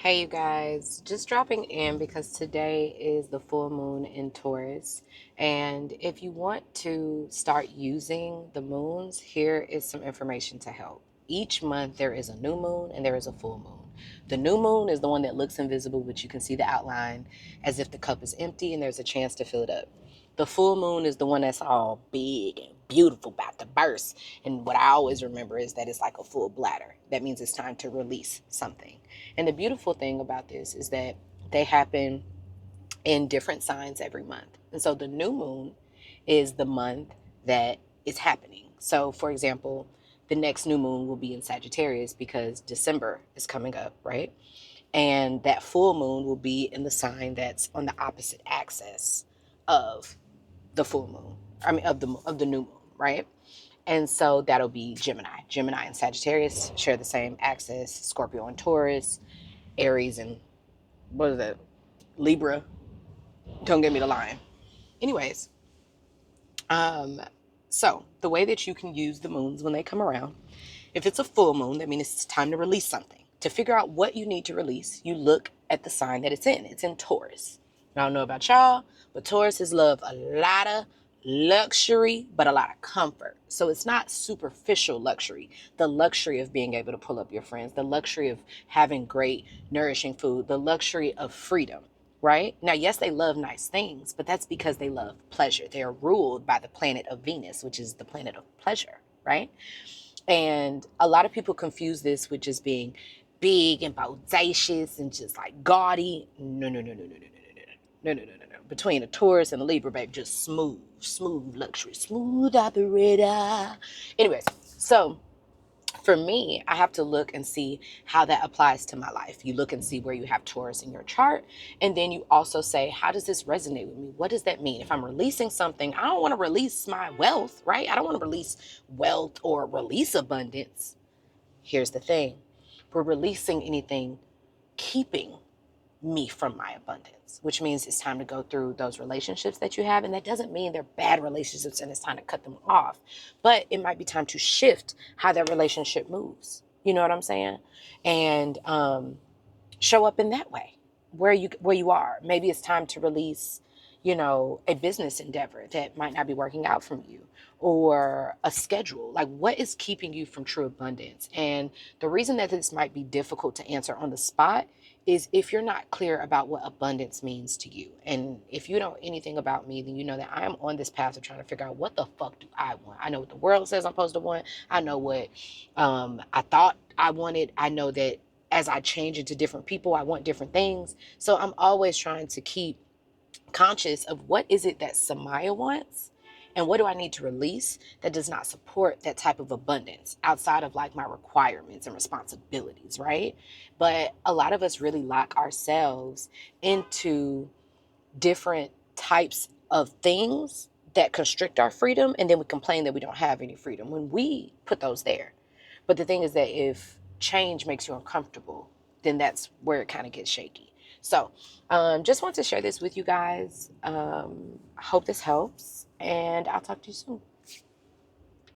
Hey you guys, just dropping in because today is the full moon in Taurus. And if you want to start using the moons, here is some information to help. Each month there is a new moon and there is a full moon. The new moon is the one that looks invisible, but you can see the outline as if the cup is empty and there's a chance to fill it up. The full moon is the one that's all big and beautiful, about to burst. And what I always remember is that it's like a full bladder. That means it's time to release something. And the beautiful thing about this is that they happen in different signs every month. And so the new moon is the month that is happening. So, for example, the next new moon will be in Sagittarius because December is coming up, right? And that full moon will be in the sign that's on the opposite axis of the full moon. I mean, of the new moon, right? And so that'll be Gemini. Gemini and Sagittarius share the same axis. Scorpio and Taurus, Aries and what is that? Libra. Don't get me the line. Anyways, um, so the way that you can use the moons when they come around, if it's a full moon, that means it's time to release something. To figure out what you need to release, you look at the sign that it's in. It's in Taurus. I don't know about y'all, but Taurus is love a lot of luxury, but a lot of comfort. So it's not superficial luxury. The luxury of being able to pull up your friends, the luxury of having great, nourishing food, the luxury of freedom, right? Now, yes, they love nice things, but that's because they love pleasure. They are ruled by the planet of Venus, which is the planet of pleasure, right? And a lot of people confuse this with just being big and bodacious and just like gaudy. No, no, no, no, no, no, no, no, no, no, no, no, no, no. Between a Taurus and a Libra, babe, just smooth luxury, smooth operator. Anyways, so for me, I have to look and see how that applies to my life. You look and see where you have Taurus in your chart. And then you also say, how does this resonate with me? What does that mean? If I'm releasing something, I don't want to release my wealth, right? I don't want to release wealth or release abundance. Here's the thing. We're releasing anything keeping me from my abundance, which means it's time to go through those relationships that you have. And that doesn't mean they're bad relationships and it's time to cut them off, but it might be time to shift how that relationship moves. You know what I'm saying? And show up in that way where you are. Maybe it's time to release, a business endeavor that might not be working out from you, or a schedule. Like, what is keeping you from true abundance? And the reason that this might be difficult to answer on the spot is if you're not clear about what abundance means to you. And if you know anything about me, then you know that I am on this path of trying to figure out, what the fuck do I want? I know what the world says I'm supposed to want. I know what I thought I wanted. I know that as I change into different people, I want different things. So I'm always trying to keep conscious of what is it that Samaya wants, and what do I need to release that does not support that type of abundance outside of like my requirements and responsibilities, right? But a lot of us really lock ourselves into different types of things that constrict our freedom, and then we complain that we don't have any freedom when we put those there. But the thing is that if change makes you uncomfortable, then that's where it kind of gets shaky. So just want to share this with you guys. I hope this helps, and I'll talk to you soon.